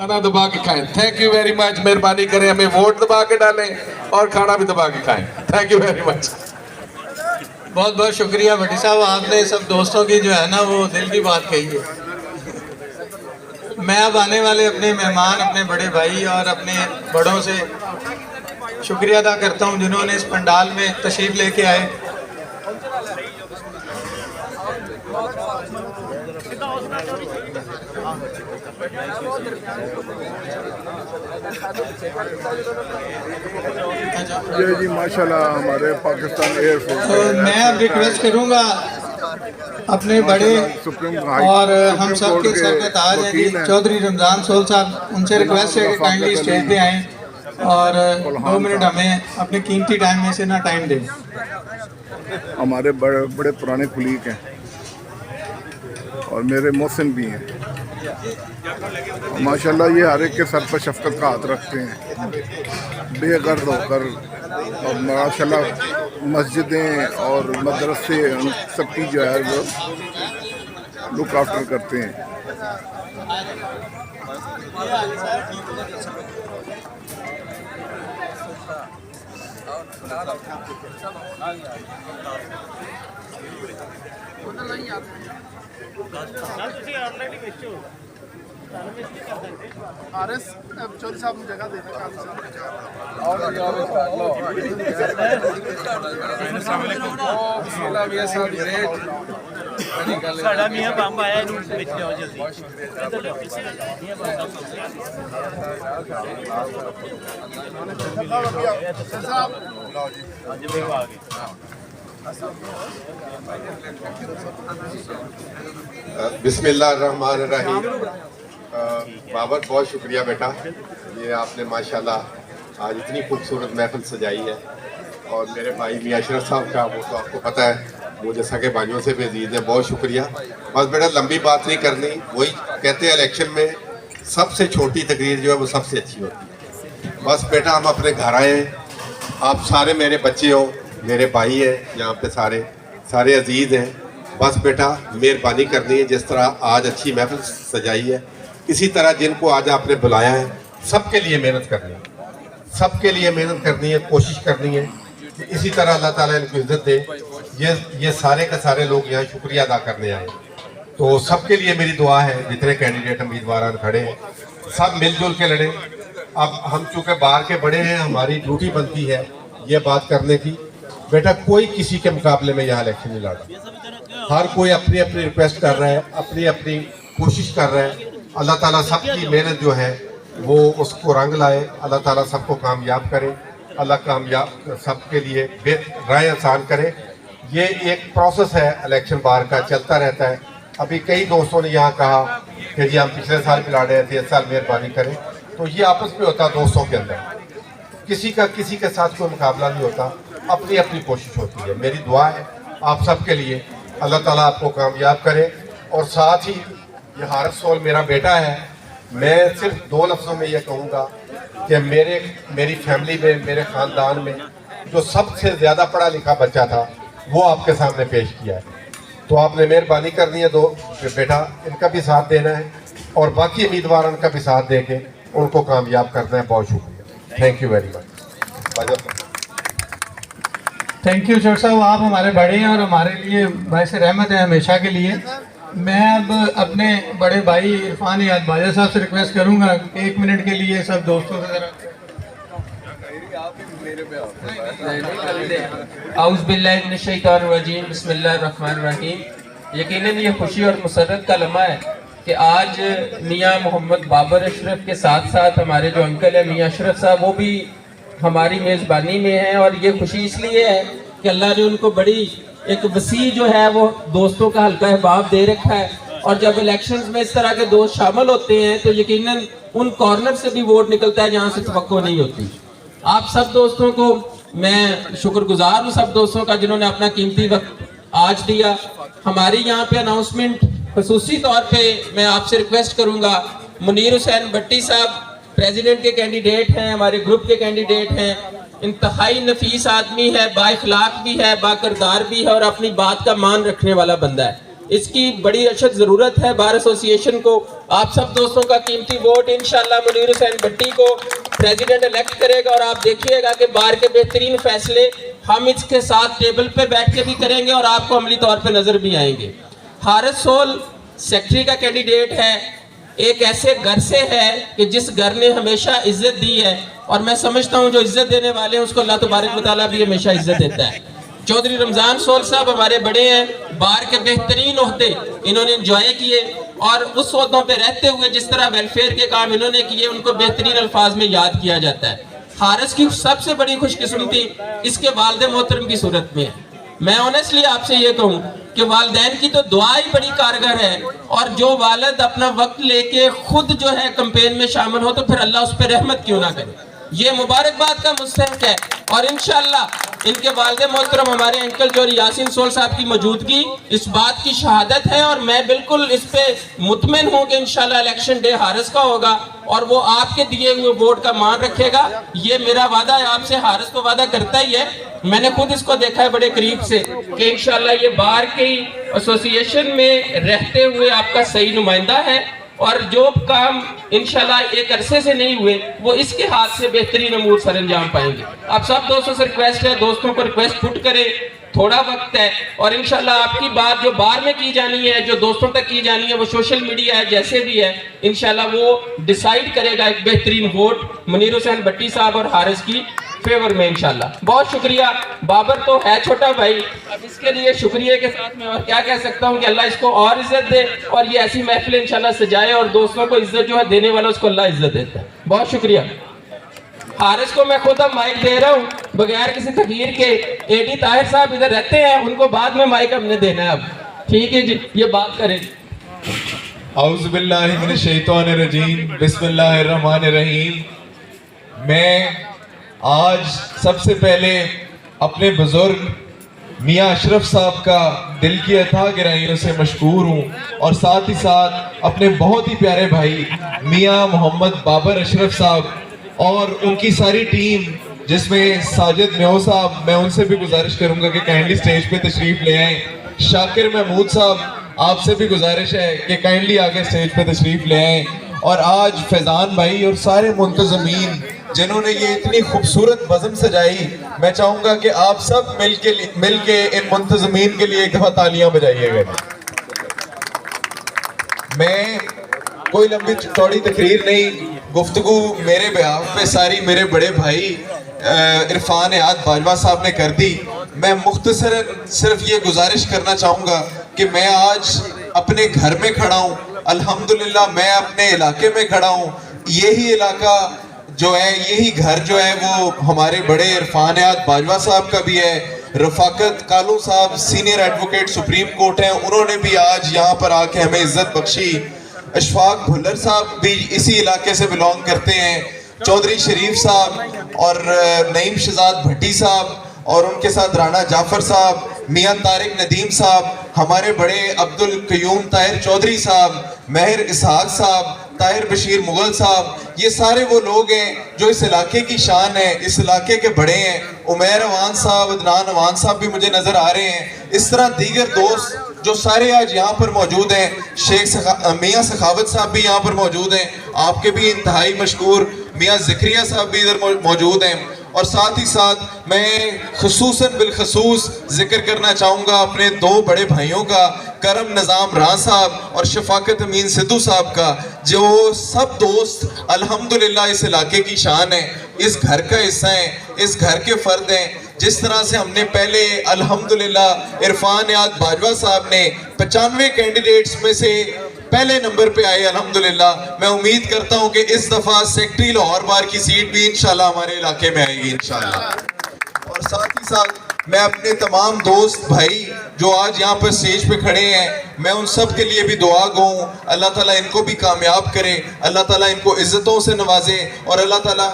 खाना दबा के खाएं। Thank you very much. मेहरबानी करें, हमें वोट दबा के डालें और खाना भी दबा के खाएं। Thank you very much. बहुत बहुत शुक्रिया भट्टी साहब, आपने सब दोस्तों की जो है ना वो दिल की बात कही है। मैं अब आने वाले अपने मेहमान, अपने बड़े भाई और अपने बड़ों से शुक्रिया अदा करता हूं जिन्होंने इस पंडाल में तशरीफ लेके आए। जी माशाल्लाह हमारे पाकिस्तान एयरफोर्स तो मैं अब रिक्वेस्ट करूंगा अपने बड़े और हम सब के सर पे ताज हैं जी चौधरी रमज़ान सोल साहब, उनसे रिक्वेस्ट है कि काइंडली स्टेज पे आएँ और 2 मिनट हमें अपने कीमती टाइम में से ना टाइम दें। हमारे बड़े बड़े पुराने कुलीग हैं और मेरे मोहसिन भी हैं। माशाल्लाह ये हर एक के सर पर शफकत का हाथ रखते हैं बेगर्द होकर, और माशाल्लाह मस्जिदें और मदरसे सबकी जो है वो लुक आफ्टर करते हैं। आरएस चौधरी साहब ने जगह देना ਸਾਡਾ ਮੀਆਂ ਬੰਬ ਆਇਆ ਇਹਨੂੰ ਵਿੱਚ ਲਿਆਓ ਜਲਦੀ ਇੱਧਰ ਲਿਆਓ ਅੱਜ ਵੀ ਆ ਗਏ बिस्मिल्लाहिर्रहमानिर्रहीम। बाबर बहुत शुक्रिया बेटा, ये आपने माशाल्लाह आज इतनी खूबसूरत महफिल सजाई है। और मेरे भाई मियां अशरफ साहब का वो तो आपको पता है मुझे सगे भाइयों से भी अजीज है, बहुत शुक्रिया। बस बेटा लंबी बात नहीं करनी, वही कहते हैं इलेक्शन में सबसे छोटी तकरीर जो है वो सबसे अच्छी होती है। बस बेटा हम अपने घर आए, आप सारे मेरे बच्चे हो, मेरे भाई हैं यहाँ पे सारे अजीज़ हैं। बस बेटा मेहरबानी करनी है, जिस तरह आज अच्छी महफिल सजाई है इसी तरह जिनको आज आपने बुलाया है सबके लिए मेहनत करनी है, सबके लिए मेहनत करनी है, कोशिश करनी है कि इसी तरह अल्लाह ताला इनको इज्जत दे। ये सारे के सारे लोग यहाँ शुक्रिया अदा करने आए, तो सबके लिए मेरी दुआ है। जितने कैंडिडेट उम्मीदवार खड़े हैं सब मिलजुल के लड़े। अब हम चूँकि बाहर के बड़े हैं, हमारी ड्यूटी बनती है ये बात करने की। बेटा कोई किसी के मुकाबले में यहाँ इलेक्शन नहीं लड़ रहा, हर कोई अपनी अपनी रिक्वेस्ट कर रहा है, अपनी अपनी कोशिश कर रहा है। अल्लाह ताला सबकी मेहनत जो है वो उसको रंग लाए, अल्लाह ताला सबको कामयाब करे, अल्लाह कामयाब सबके लिए राह आसान करे। ये एक प्रोसेस है इलेक्शन बार का, चलता रहता है। अभी कई दोस्तों ने यहाँ कहा कि जी हम पिछले साल भी लड़ रहे थे, इस साल मेहरबानी करें, तो ये आपस में होता है दोस्तों के अंदर, किसी के साथ कोई मुकाबला नहीं होता, अपनी अपनी कोशिश होती है। मेरी दुआ है आप सबके लिए, अल्लाह ताला आपको कामयाब करे। और साथ ही ये हारिस सोल मेरा बेटा है, मैं सिर्फ 2 लफ्ज़ों में ये कहूँगा कि मेरी फैमिली में, मेरे ख़ानदान में जो सबसे ज़्यादा पढ़ा लिखा बच्चा था वो आपके सामने पेश किया है। तो आपने मेहरबानी करनी है बेटा, इनका भी साथ देना है और बाकी उम्मीदवार का भी साथ दे के उनको कामयाब करना है। बहुत शुक्रिया, thank you very much. Thank you sir साहब, आप हमारे बड़े हैं और हमारे लिए बाइस रहमत है हमेशा के लिए। मैं अब अपने बड़े भाई इरफान याद बाजा साहब से रिक्वेस्ट करूंगा 1 मिनट के लिए सब दोस्तों से जरा। औज़ुबिल्लाहिमिनश्शैतानिर्रजीम, बिस्मिल्लाहिर्रहमानिर्रहीम। यकीनन ये खुशी और मुसर्रत का लम्हा है कि आज मियाँ मोहम्मद बाबर अशरफ के साथ साथ हमारे जो अंकल है मियाँ अशरफ साहब वो भी हमारी मेज़बानी में है। और ये खुशी इसलिए है कि अल्लाह ने उनको बड़ी एक वसी जो है वो दोस्तों का हल्का अहबाब दे रखा है। और जब इलेक्शंस में इस तरह के दोस्त शामिल होते हैं तो यकीनन उन कॉर्नर से भी वोट निकलता है जहाँ से तवक्को नहीं होती। आप सब दोस्तों को मैं शुक्रगुजार हूँ, सब दोस्तों का जिन्होंने अपना कीमती वक्त आज दिया। हमारी यहाँ पे अनाउंसमेंट खसूसी तौर पे मैं आपसे रिक्वेस्ट करूँगा, मुनीर हुसैन भट्टी साहब प्रेसिडेंट के कैंडिडेट हैं, हमारे ग्रुप के कैंडिडेट हैं, इंतहाई नफीस आदमी है, बाइखलाक भी है, बाकरदार भी है और अपनी बात का मान रखने वाला बंदा है। इसकी बड़ी अशद ज़रूरत है बार एसोसिएशन को। आप सब दोस्तों का कीमती वोट इंशाल्लाह मुनीर हुसैन भट्टी को प्रेसिडेंट इलेक्ट करेगा और आप देखिएगा कि बार के बेहतरीन फैसले हम इसके साथ टेबल पे बैठ के भी करेंगे और आपको अमली तौर पे नजर भी आएंगे। हारिस सोल सेक्रेटरी का कैंडिडेट है, एक ऐसे घर से है कि जिस घर ने हमेशा इज्जत दी है और मैं समझता हूँ जो इज्जत देने वाले हैं उसको अल्लाह तबारक व तआला भी हमेशा इज्जत देता है। चौधरी रमजान सोल साहब हमारे बड़े हैं, बार के बेहतरीन ओहदे इन्होंने एंजॉय किए और उस ओहदों पे रहते हुए जिस तरह वेलफेयर के काम इन्होंने किए उनको बेहतरीन अल्फाज में याद किया जाता है। हारिस की सबसे बड़ी खुशकिस्मती इसके वालिद मोहतरम की सूरत में है। मैं ऑनेस्टली आपसे ये कहूँ कि वालिदैन की तो दुआ ही बड़ी कारगर है और जो वालिद अपना वक्त लेके खुद जो है कैंपेन में शामिल हो तो फिर अल्लाह उस पर रहमत क्यों ना करे। ये मुबारकबाद का मुस्तहक है और इंशाल्लाह इनके वालिद मोहतरम हमारे अंकल जो यासीन सोल साहब की मौजूदगी इस बात की शहादत है और मैं बिल्कुल इस पे मुतमिन हूँ कि इंशाल्लाह इलेक्शन डे हारिस का होगा और वो आपके दिए हुए वोट का मान रखेगा। ये मेरा वादा है आपसे, हारिस तो वादा करता ही है, मैंने खुद इसको देखा है बड़े करीब से कि इंशाल्लाह ये बार की एसोसिएशन में रहते हुए आपका सही नुमाइंदा है और जो काम इंशाल्लाह एक अरसे से नहीं हुए वो इसके हाथ से बेहतरीन अमूर सर अंजाम पाएंगे। आप सब दोस्तों से रिक्वेस्ट है, दोस्तों को रिक्वेस्ट पुट करें, थोड़ा वक्त है और इंशाल्लाह आपकी बात जो बार में की जानी है, जो दोस्तों तक की जानी है, वो सोशल मीडिया है जैसे भी है इंशाल्लाह वो डिसाइड करेगा एक बेहतरीन वोट मुनीर हुसैन भट्टी साहब और हारिस की फेवर में इंशाल्लाह। बहुत शुक्रिया। बाबर तो है छोटा भाई, अब इसके लिए शुक्रिया के साथ में और क्या कह सकता हूँ कि अल्लाह इसको और इज्जत दे और ये ऐसी महफिल इंशाल्लाह सजाए और दोस्तों को इज्जत जो है देने वाला उसको अल्लाह इज्जत देता है। बहुत शुक्रिया। हारिस को मैं खुद अब माइक दे रहा हूँ बगैर किसी तकरीर के। एडी ताहिर साहब इधर रहते हैं, उनको बाद में माइक हमने देना है अब, ठीक है जी, ये बात करें। औज़ु बिल्लाहि मिनश शैतानिर रजीम, बिस्मिल्लाहिर रहमानिर रहीम। मैं आज सबसे पहले अपने बुजुर्ग मियाँ अशरफ साहब का दिल की अथाह गहराइयों से मशकूर हूँ और साथ ही साथ अपने बहुत ही प्यारे भाई मियाँ मोहम्मद बाबर अशरफ साहब और उनकी सारी टीम जिसमें साजिद म्यो साहब, मैं उनसे भी गुजारिश करूँगा कि काइंडली स्टेज पे तशरीफ ले आएँ। शाकिर महमूद साहब, आपसे भी गुजारिश है कि काइंडली आगे स्टेज पे तशरीफ ले आएँ। और आज फैज़ान भाई और सारे मुंतज़मीन जिन्होंने ये इतनी खूबसूरत बज़म सजाई, मैं चाहूँगा कि आप सब मिल के इन मुंतज़मीन के लिए एक दफ़ा तालियां बजाइएगा। मैं कोई लंबी चौड़ी तकरीर नहीं, गुफ्तगू मेरे बिहाफ पे सारी मेरे बड़े भाई इरफान याद बाजवा साहब ने कर दी। मैं मुख्तसरन सिर्फ ये गुजारिश करना चाहूँगा कि मैं आज अपने घर में खड़ा हूँ, अल्हम्दुलिल्लाह मैं अपने इलाके में खड़ा हूँ। यही इलाका जो है, यही घर जो है वो हमारे बड़े इरफान याद बाजवा साहब का भी है। रफाकत कालू साहब सीनियर एडवोकेट सुप्रीम कोर्ट हैं, उन्होंने भी आज यहाँ पर आके हमें इज्जत बख्शी। अशफाक भुल्लर साहब भी इसी इलाके से बिलोंग करते हैं। चौधरी शरीफ साहब और नईम शहजाद भट्टी साहब और उनके साथ राना जाफर साहब, मियाँ तारिक नदीम साहब, हमारे बड़े अब्दुल कयूम ताहिर चौधरी साहब, महर इसहाक साहब, ताहिर बशीर मुगल साहब, ये सारे वो लोग हैं जो इस इलाके की शान है, इस इलाके के बड़े हैं। उमैर अवान साहब, अदनान अवान साहब भी मुझे नज़र आ रहे हैं। इस तरह दीगर दोस्त जो सारे आज यहाँ पर मौजूद हैं, मियाँ सखावत साहब भी यहाँ पर मौजूद हैं, आपके भी इंतहाई मशहूर मियाँ ज़िक्रिया साहब भी इधर मौजूद हैं। और साथ ही साथ मैं खुसूसन बिलखसूस जिक्र करना चाहूँगा अपने दो बड़े भाइयों का, करम निज़ाम रां साहब और शफाकत अमीन सिद्धू साहब का, जो सब दोस्त अल्हम्दुलिल्लाह इस इलाके की शान है, इस घर का हिस्सा है, इस घर के फ़र्द हैं। जिस तरह से हमने पहले अल्हम्दुलिल्लाह इरफान याद बाजवा साहब ने 95 कैंडिडेट्स में से पहले नंबर पे आए अल्हम्दुलिल्लाह, मैं उम्मीद करता हूं कि इस दफ़ा सेक्रेटरी लाहौर बार की सीट भी इंशाल्लाह हमारे इलाके में आएगी इंशाल्लाह। और साथ ही साथ मैं अपने तमाम दोस्त भाई जो आज यहाँ पर स्टेज पे खड़े हैं, मैं उन सब के लिए भी दुआ गो हूँ, अल्लाह ताला इनको भी कामयाब करे, अल्लाह ताला इनको इज़्ज़तों से नवाजे और अल्लाह ताला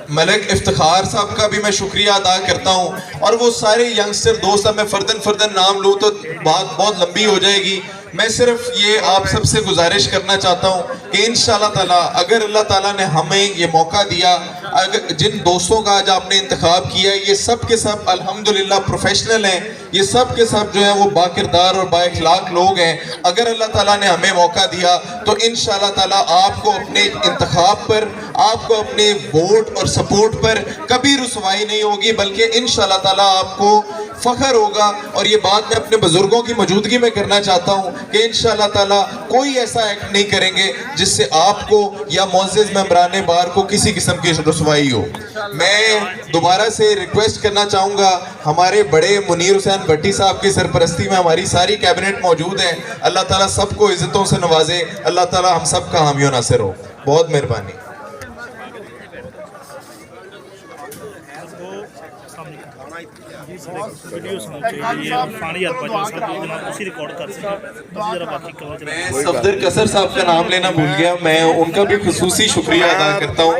मलिक इफ्तिखार साहब का भी मैं शुक्रिया अदा करता हूँ। और वो सारे यंगस्टर दोस्त, मैं फर्दन नाम लूँ तो बात बहुत लंबी हो जाएगी। میں صرف یہ آپ سب سے گزارش کرنا چاہتا ہوں کہ انشاءاللہ تعالیٰ اگر اللہ تعالیٰ نے ہمیں یہ موقع دیا، جن دوستوں کا آج آپ نے انتخاب کیا ہے یہ سب کے سب الحمدللہ پروفیشنل ہیں، یہ سب کے سب جو ہیں وہ با کردار اور با اخلاق لوگ ہیں۔ اگر اللہ تعالیٰ نے ہمیں موقع دیا تو انشاءاللہ تعالیٰ آپ کو اپنے انتخاب پر، آپ کو اپنے ووٹ اور سپورٹ پر کبھی رسوائی نہیں ہوگی، بلکہ انشاءاللہ تعالیٰ آپ کو فخر ہوگا۔ اور یہ بات میں اپنے بزرگوں کی موجودگی میں کرنا چاہتا ہوں کہ انشاءاللہ تعالیٰ کوئی ایسا ایکٹ نہیں کریں گے جس سے آپ کو یا معزز ممبران بار کو کسی قسم کی رسوائی ہو۔ میں دوبارہ سے ریکویسٹ کرنا چاہوں گا، ہمارے بڑے منیر حسین بھٹی صاحب کی سرپرستی میں ہماری ساری کیبنٹ موجود ہیں، اللہ تعالیٰ سب کو عزتوں سے نوازے، اللہ تعالیٰ ہم سب کا حامی و ناصر ہو۔ بہت مہربانی۔ میں صفدر قصر صاحب کا نام لینا بھول گیا، میں ان کا بھی خصوصی شکریہ ادا کرتا ہوں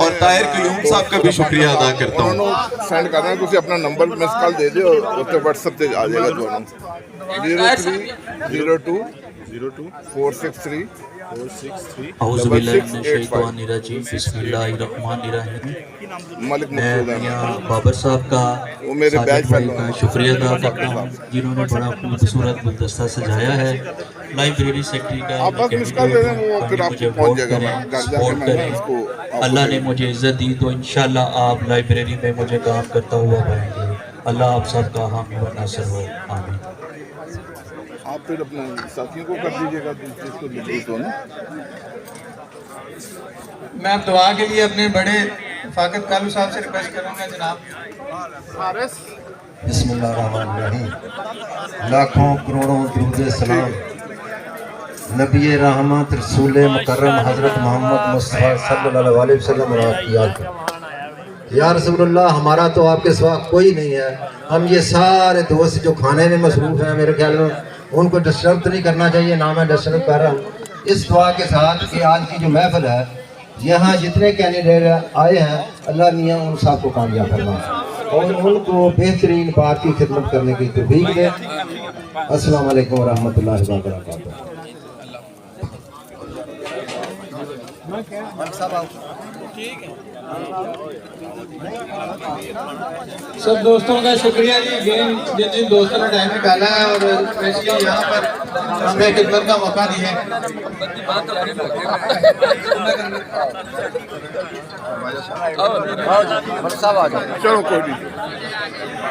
اور طاہر قیوم صاحب کا بھی شکریہ ادا کرتا ہوں۔ سینڈ کرنا، تسی اپنا نمبر مس کال دے دیو، اوتے واٹس ایپ تے آ جائے گا تھانوں 0302 463 اعوذ باللہ من الشیطان الرجیم، بسم اللہ الرحمن الرحیم۔ میں میاں بابر صاحب کا، ساجد بھائی کا شکریہ ادا کرتا ہوں جنہوں نے بڑا خوبصورت گلدستہ سجایا ہے۔ لائبریری سیکٹری کا مجھے ووٹ کریں، سپورٹ کریں۔ اللہ نے مجھے عزت دی تو انشاءاللہ آپ لائبریری میں مجھے کام کرتا ہوا پائیں گے۔ اللہ آپ سب کا حامی و ناصر ہو، آمین۔ آپ پھر اپنے ساتھیوں کو کر دیجیے گا جس کو لکھی تو نا۔ میں اب دعا کے لیے اپنے بڑے فاقد کالو صاحب سے ریکویسٹ کروں گا جناب۔ بسم اللہ الرحمن الرحیم۔ لاکھوں کروڑوں درود سلام نبی رحمت رسول مکرم حضرت محمد مصطفیٰ صلی اللہ علیہ وسلم اور آپ کی یاد کریں۔ یا رسول اللہ، ہمارا تو آپ کے سوا کوئی نہیں ہے، ہم یہ سارے دوست جو کھانے میں مصروف ہیں، میرے خیال میں ان کو ڈسٹرب تو نہیں کرنا چاہیے، نہ میں ڈسٹرب کر رہا ہوں۔ اس دعا کے ساتھ کہ آج کی جو محفل ہے، یہاں جتنے کینڈیڈیٹ آئے ہیں، اللہ میاں ان سب کو کامیاب فرمائے اور ان کو بہترین بات کی خدمت کرنے کی توفیق دے۔ السلام علیکم ورحمۃ اللہ وبرکاتہ۔ سب دوستوں کا شکریہ جی، جن جن دوستوں نے ٹائم نکالا ہے اور اسپیشلی یہاں پر ہمیں خدمت کا موقع دیا ہے۔ چلو کوئی نہیں۔